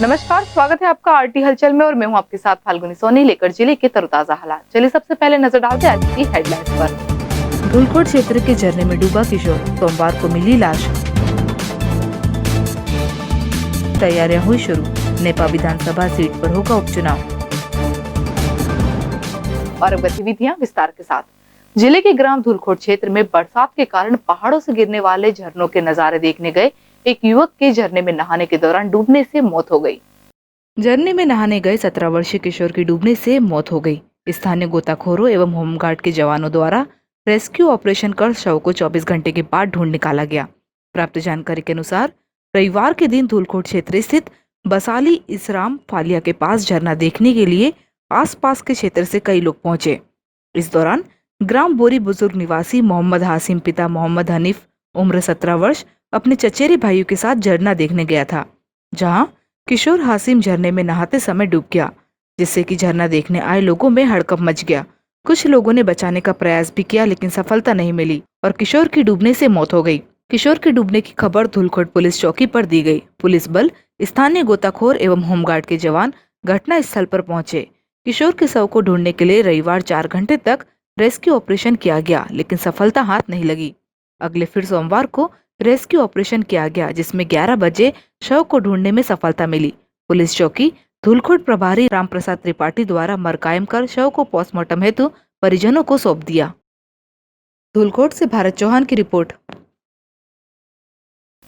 नमस्कार, स्वागत है आपका आरटी हलचल में और मैं हूं आपके साथ फाल्गुनी सोनी लेकर जिले के तरोताजा हालात। चलिए सबसे पहले नजर डालते हैं आज की हेडलाइंस पर। धूलकोट क्षेत्र के झरने में डूबा किशोर, सोमवार को मिली लाश। तैयारियां हुई शुरू, नेपा विधानसभा सीट पर होगा उपचुनाव। और अब गतिविधियां विस्तार के साथ। जिले के ग्राम धूलकोट क्षेत्र में बरसात के कारण पहाड़ों से गिरने वाले झरनों के नजारे देखने गए एक युवक के झरने में नहाने के दौरान डूबने से मौत हो गई। झरने में नहाने गए 17 वर्षीय किशोर की डूबने से मौत हो गई। स्थानीय गोताखोरों एवं होमगार्ड के जवानों द्वारा रेस्क्यू ऑपरेशन कर शव को 24 घंटे के बाद ढूंढ निकाला गया। प्राप्त जानकारी के अनुसार रविवार के दिन धूलकोट क्षेत्र स्थित बसाली इसराम फालिया के पास झरना देखने के लिए आसपास के क्षेत्र से कई लोग पहुंचे। इस दौरान ग्राम बोरी बुजुर्ग निवासी मोहम्मद हासिम पिता मोहम्मद हनीफ उम्र 17 वर्ष अपने चचेरे भाइयों के साथ झरना देखने गया था, जहां किशोर हासिम झरने में नहाते समय डूब गया, जिससे कि झरना देखने आए लोगों में हड़कंप मच गया। कुछ लोगों ने बचाने का प्रयास भी किया लेकिन सफलता नहीं मिली और किशोर की डूबने से मौत हो गई। किशोर के डूबने की खबर धूलकोट पुलिस चौकी पर दी गई। पुलिस बल, स्थानीय गोताखोर एवं होमगार्ड के जवान घटना स्थल पर पहुंचे। किशोर के शव को ढूंढने के लिए रविवार 4 घंटे तक रेस्क्यू ऑपरेशन किया गया लेकिन सफलता हाथ नहीं लगी। अगले फिर सोमवार को रेस्क्यू ऑपरेशन किया गया जिसमें 11 बजे शव को ढूंढने में सफलता मिली। पुलिस चौकी धूलकोट प्रभारी राम प्रसाद त्रिपाठी द्वारा मरकायम कर शव को पोस्टमार्टम हेतु परिजनों को सौंप दिया। धूलकोट से भारत चौहान की रिपोर्ट।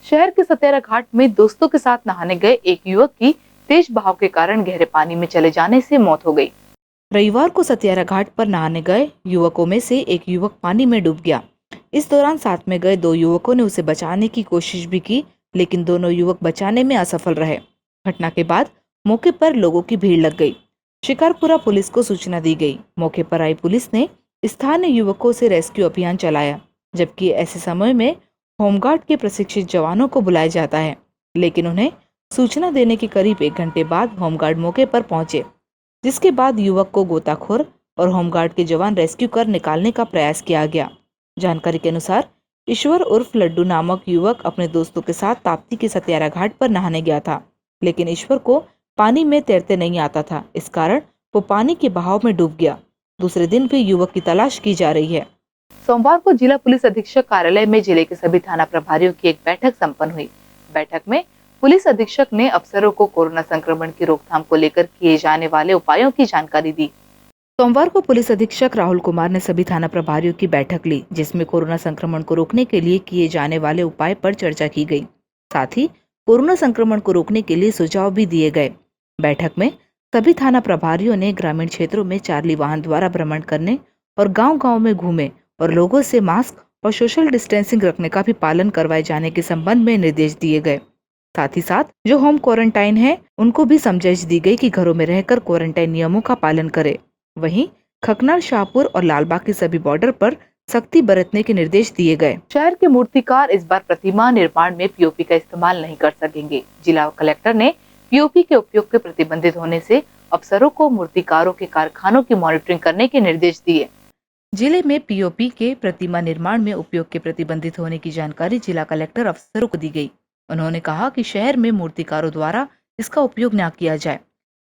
शहर के सतेरा घाट में दोस्तों के साथ नहाने गए एक युवक की तेज बहाव के कारण गहरे पानी में चले जाने से मौत हो गई। रविवार को सतियारा घाट पर नहाने गए युवकों में से एक युवक पानी में डूब गया। इस दौरान साथ में गए 2 युवकों ने उसे बचाने की कोशिश भी की लेकिन दोनों युवक बचाने में असफल रहे। घटना के बाद मौके पर लोगों की भीड़ लग गई। शिकारपुरा पुलिस को सूचना दी गई। मौके पर आई पुलिस ने स्थानीय युवकों से रेस्क्यू अभियान चलाया, जबकि ऐसे समय में होमगार्ड के प्रशिक्षित जवानों को बुलाया जाता है, लेकिन उन्हें सूचना देने के करीब 1 घंटे बाद होमगार्ड मौके पर पहुंचे, जिसके बाद युवक को गोताखोर और होमगार्ड के जवान रेस्क्यू कर निकालने का प्रयास किया गया। जानकारी के अनुसार ईश्वर उर्फ लड्डू नामक युवक अपने दोस्तों के साथ ताप्ती के सतियारा घाट पर नहाने गया था, लेकिन ईश्वर को पानी में तैरते नहीं आता था। इस कारण वो पानी के बहाव में डूब गया। दूसरे दिन भी युवक की तलाश की जा रही है। सोमवार को जिला पुलिस अधीक्षक कार्यालय में जिले के सभी थाना प्रभारियों की एक बैठक संपन्न हुई। बैठक में पुलिस अधीक्षक ने अफसरों को कोरोना संक्रमण की रोकथाम को लेकर किए जाने वाले उपायों की जानकारी दी। सोमवार को पुलिस अधीक्षक राहुल कुमार ने सभी थाना प्रभारियों की बैठक ली, जिसमें कोरोना संक्रमण को रोकने के लिए किए जाने वाले उपाय पर चर्चा की गई। साथ ही कोरोना संक्रमण को रोकने के लिए सुझाव भी दिए गए। बैठक में सभी थाना प्रभारियों ने ग्रामीण क्षेत्रों में चार्ली वाहन द्वारा भ्रमण करने और गांव-गांव में घूमे और लोगों से मास्क और सोशल डिस्टेंसिंग रखने का भी पालन करवाए जाने के संबंध में निर्देश दिए गए। साथ ही साथ जो होम क्वारंटाइन है उनको भी समझाइश दी गई कि घरों में रहकर क्वारंटाइन नियमों का पालन करें। वहीं खकनाल, शाहपुर और लालबाग के सभी बॉर्डर पर सख्ती बरतने के निर्देश दिए गए। शहर के मूर्तिकार इस बार प्रतिमा निर्माण में पीओपी का इस्तेमाल नहीं कर सकेंगे। जिला कलेक्टर ने पीओपी के उपयोग के प्रतिबंधित होने से अफसरों को मूर्तिकारों के कारखानों की मॉनिटरिंग करने के निर्देश दिए। जिले में पीओपी के प्रतिमा निर्माण में उपयोग के प्रतिबंधित होने की जानकारी जिला कलेक्टर अफसरों को दी गई। उन्होंने कहा कि शहर में मूर्तिकारों द्वारा इसका उपयोग न किया जाए,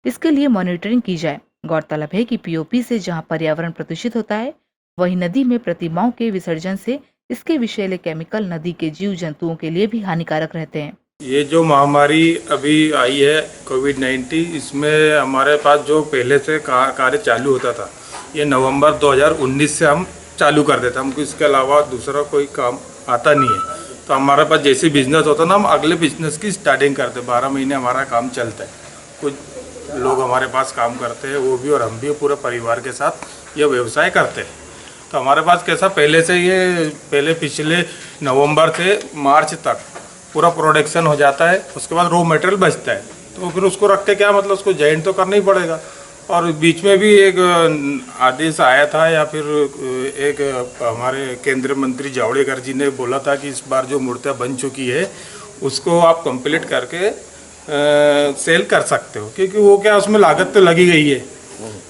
इसके लिए मॉनिटरिंग की जाए। गौरतलब है कि पीओपी से जहां पर्यावरण प्रदूषित होता है, वहीं नदी में प्रतिमाओं के विसर्जन से इसके विषैले केमिकल नदी के जीव जंतुओं के लिए भी हानिकारक रहते हैं। ये जो महामारी अभी आई है कोविड-19, इसमें हमारे पास जो पहले से कार्य चालू होता था, ये नवंबर 2019 से हम चालू कर देते। हमको इसके अलावा दूसरा कोई काम आता नहीं है। तो हमारे पास जैसे बिजनेस होता है ना, हम अगले बिजनेस की स्टार्टिंग करते। 12 महीने हमारा काम चलता है। कुछ लोग हमारे पास काम करते हैं, वो भी और हम भी पूरे परिवार के साथ ये व्यवसाय करते हैं। तो हमारे पास कैसा पहले से ये पिछले नवंबर से मार्च तक पूरा प्रोडक्शन हो जाता है। उसके बाद रॉ मटेरियल बचता है, तो फिर उसको रख के क्या मतलब, उसको जॉइंट तो करना ही पड़ेगा। और बीच में भी एक आदेश आया था, या फिर एक हमारे केंद्रीय मंत्री जावड़ेकर जी ने बोला था कि इस बार जो मूर्तियाँ बन चुकी है उसको आप कंप्लीट करके सेल कर सकते हो, क्योंकि वो क्या उसमें लागत तो लगी गई है।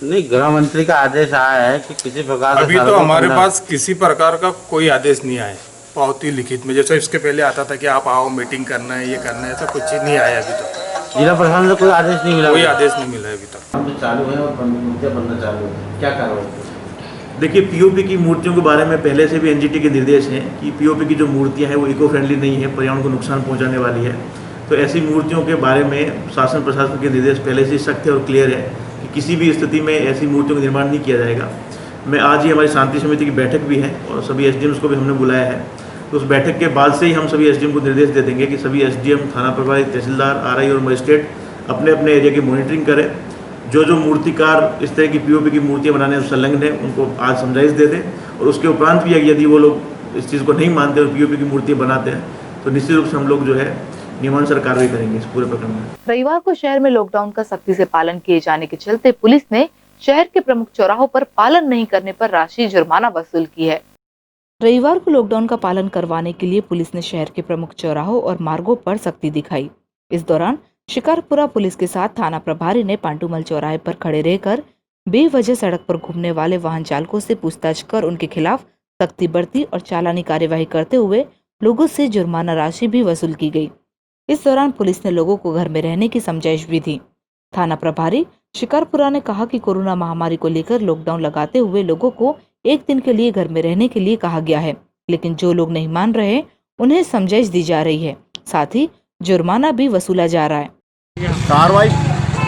नहीं, गृह मंत्री का आदेश आया है कि किसी प्रकार अभी तो हमारे पास किसी प्रकार का कोई आदेश नहीं आया पावती लिखित में, जैसे इसके पहले आता था कि आप आओ मीटिंग करना है, ये करना है, ऐसा कुछ ही नहीं आया अभी तो। जिला प्रशासन से कोई आदेश नहीं मिला? कोई आदेश नहीं मिला है अभी तक। काम तो चालू है और मूर्तियाँ बनना चालू है, क्या कार्रवाई? देखिए, पीओपी की मूर्तियों के बारे में पहले से भी एनजीटी के निर्देश हैं कि पीओपी की जो मूर्तियां हैं वो इको फ्रेंडली नहीं है, पर्यावरण को नुकसान पहुंचाने वाली है। तो ऐसी मूर्तियों के बारे में शासन प्रशासन के निर्देश पहले से सख्त है और क्लियर है कि किसी भी स्थिति में ऐसी मूर्तियों का निर्माण नहीं किया जाएगा। मैं आज ही हमारी शांति समिति की बैठक भी है और सभी एसडीएम्स को भी हमने बुलाया है। तो उस बैठक के बाद से ही हम सभी एसडीएम को निर्देश दे देंगे कि सभी एसडीएम, थाना प्रभारी, तहसीलदार, आरआई और मजिस्ट्रेट अपने अपने एरिया की मॉनिटरिंग करें। जो मूर्तिकार इस तरह की पीओपी की मूर्तियाँ बनाने में संलग्न हैं उनको आज समझाइश दे दें, और उसके उपरांत भी यदि वो लोग इस चीज़ को नहीं मानते और पीओपी की मूर्तियाँ बनाते हैं तो निश्चित रूप से हम लोग जो है नियमानुसार कार्रवाई करेंगे इस पूरे प्रकरण में। रविवार को शहर में लॉकडाउन का सख्ती से पालन किए जाने के चलते पुलिस ने शहर के प्रमुख चौराहों पर पालन नहीं करने पर राशि जुर्माना वसूल की है। रविवार को लॉकडाउन का पालन करवाने के लिए पुलिस ने शहर के प्रमुख चौराहों और मार्गों पर सख्ती दिखाई। इस दौरान शिकारपुरा पुलिस के साथ थाना प्रभारी ने पांडुमल चौराहे पर खड़े रहकर बेवजह सड़क पर घूमने वाले वाहन चालकों से पूछताछ कर उनके खिलाफ सख्ती बरती और चालानी कार्यवाही करते हुए लोगों से जुर्माना राशि भी वसूल की गई। इस दौरान पुलिस ने लोगों को घर में रहने की समझाइश भी दी। थाना प्रभारी शिकारपुरा ने कहा कि कोरोना महामारी को लेकर लॉकडाउन लगाते हुए लोगों को एक दिन के लिए घर में रहने के लिए कहा गया है, लेकिन जो लोग नहीं मान रहे उन्हें समझाइश दी जा रही है, साथ ही जुर्माना भी वसूला जा रहा है। कार्रवाई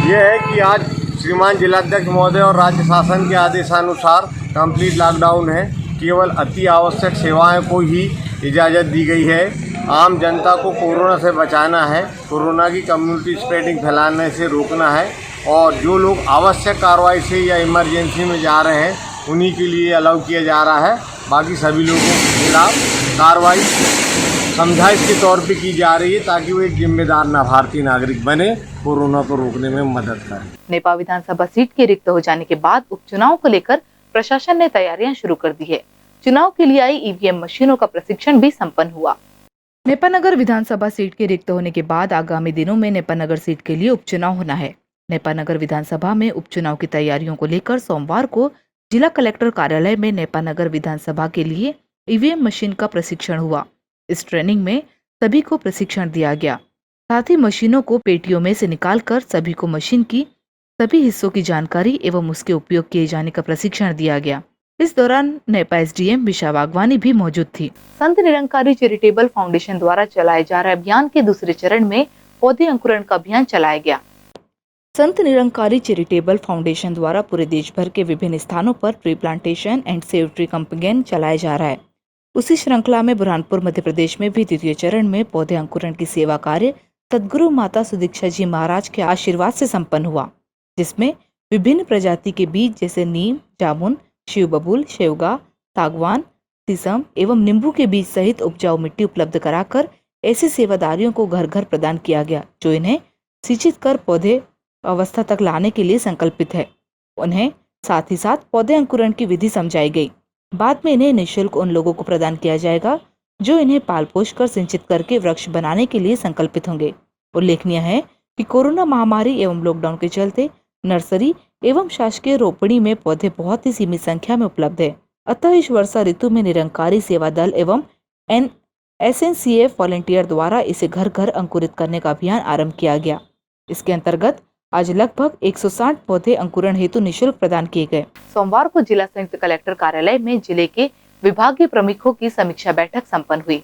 ये है कि आज श्रीमान जिलाध्यक्ष महोदय और राज्य शासन के आदेशानुसार कंप्लीट लॉकडाउन है। केवल अति आवश्यक सेवाएं को ही इजाज़त दी गई है। आम जनता को कोरोना से बचाना है, कोरोना की कम्युनिटी स्प्रेडिंग फैलाने से रोकना है, और जो लोग आवश्यक कार्रवाई से या इमरजेंसी में जा रहे हैं उन्हीं के लिए अलाउ किया जा रहा है। बाकी सभी लोगों के खिलाफ कार्रवाई समझाइश के तौर पे की जा रही है ताकि वो एक जिम्मेदार भारतीय नागरिक बने, कोरोना को रोकने में मदद करें। नेपा विधानसभा सीट के रिक्त हो जाने के बाद उपचुनाव को लेकर प्रशासन ने तैयारियां शुरू कर दी है। चुनाव के लिए आई ईवीएम मशीनों का प्रशिक्षण भी संपन्न हुआ। नेपानगर विधानसभा सीट के रिक्त होने के बाद आगामी दिनों में नेपानगर सीट के लिए उपचुनाव होना है। नेपानगर विधानसभा में उपचुनाव की तैयारियों को लेकर सोमवार को जिला कलेक्टर कार्यालय में नेपानगर विधानसभा के लिए ईवीएम मशीन का प्रशिक्षण हुआ। इस ट्रेनिंग में सभी को प्रशिक्षण दिया गया, साथ ही मशीनों को पेटियों में से निकालकर सभी को मशीन की सभी हिस्सों की जानकारी एवं उसके उपयोग किए जाने का प्रशिक्षण दिया गया। इस दौरान नेपा एसडीएम विशा वागवानी भी मौजूद थी। संत निरंकारी चैरिटेबल फाउंडेशन द्वारा चलाए जा रहे अभियान के दूसरे चरण में पौधे अंकुरण का अभियान चलाया गया। संत निरंकारी चैरिटेबल फाउंडेशन द्वारा पूरे देश भर के विभिन्न स्थानों पर tree plantation and save tree campaign चलाया जा रहा है। उसी श्रृंखला में बुरहानपुर मध्य प्रदेश में भी द्वितीय चरण में पौधे अंकुरण की सेवा कार्य सदगुरु माता सुदीक्षा जी महाराज के आशीर्वाद से संपन्न हुआ, जिसमें विभिन्न प्रजाति के बीज जैसे नीम, जामुन, शिव बबूल, शेवगा, सागवान, शीशम एवं नींबू के बीज सहित उपजाऊ मिट्टी उपलब्ध कराकर ऐसे सेवादारियों को घर घर प्रदान किया गया जो इन्हें सिंचित कर पौधे अवस्था तक लाने के लिए संकल्पित है। उन्हें साथ ही साथ पौधे अंकुरण की विधि समझाई गई। बाद में इन्हें निःशुल्क उन लोगों को प्रदान किया जाएगा जो इन्हें पाल पोष कर सिंचित करके वृक्ष बनाने के लिए संकल्पित होंगे। उल्लेखनीय है कि कोरोना महामारी एवं लॉकडाउन के चलते नर्सरी एवं शासकीय रोपणी में पौधे बहुत ही सीमित संख्या में उपलब्ध है। अतः इस वर्षा ऋतु में निरंकारी सेवा दल एवं SNCF वॉलंटियर द्वारा इसे घर घर अंकुरित करने का अभियान आरंभ किया गया। इसके अंतर्गत आज लगभग 160 पौधे अंकुरण हेतु निःशुल्क प्रदान किए गए। सोमवार को जिला संयुक्त कलेक्टर कार्यालय में जिले के विभागीय प्रमुखों की समीक्षा बैठक संपन्न हुई।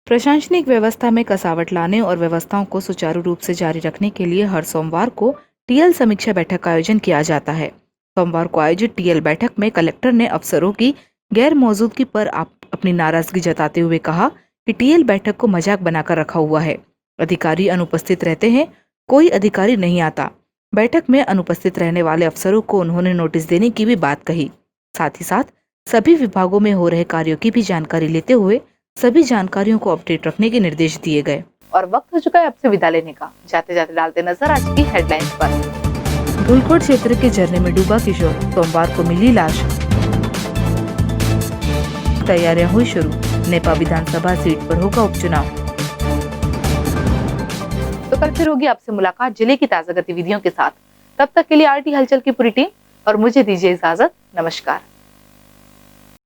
प्रशासनिक व्यवस्था में कसावट लाने और व्यवस्थाओं को सुचारू रूप से जारी रखने के लिए हर सोमवार को टीएल समीक्षा बैठक का आयोजन किया जाता है। सोमवार को आयोजित टीएल बैठक में कलेक्टर ने अफसरों की गैर मौजूदगी पर अपनी नाराजगी जताते हुए कहा कि टीएल बैठक को मजाक बनाकर रखा हुआ है। अधिकारी अनुपस्थित रहते हैं, कोई अधिकारी नहीं आता। बैठक में अनुपस्थित रहने वाले अफसरों को उन्होंने नोटिस देने की भी बात कही। साथ ही साथ सभी विभागों में हो रहे कार्यों की भी जानकारी लेते हुए सभी जानकारियों को अपडेट रखने के निर्देश दिए गए। और वक्त हो चुका है अब से विदा लेने का। जाते जाते डालते नजर आज की हेडलाइंस पर। धुलकोट क्षेत्र के झरने में डूबा किशोर, सोमवार को मिली लाश। तैयारियां हुई शुरू, नेपा विधानसभा सीट पर होगा उपचुनाव। तो कल फिर होगी आपसे मुलाकात जिले की ताजा गतिविधियों के साथ। तब तक के लिए आरटी हलचल की पूरी टीम और मुझे दीजिए इजाजत। नमस्कार।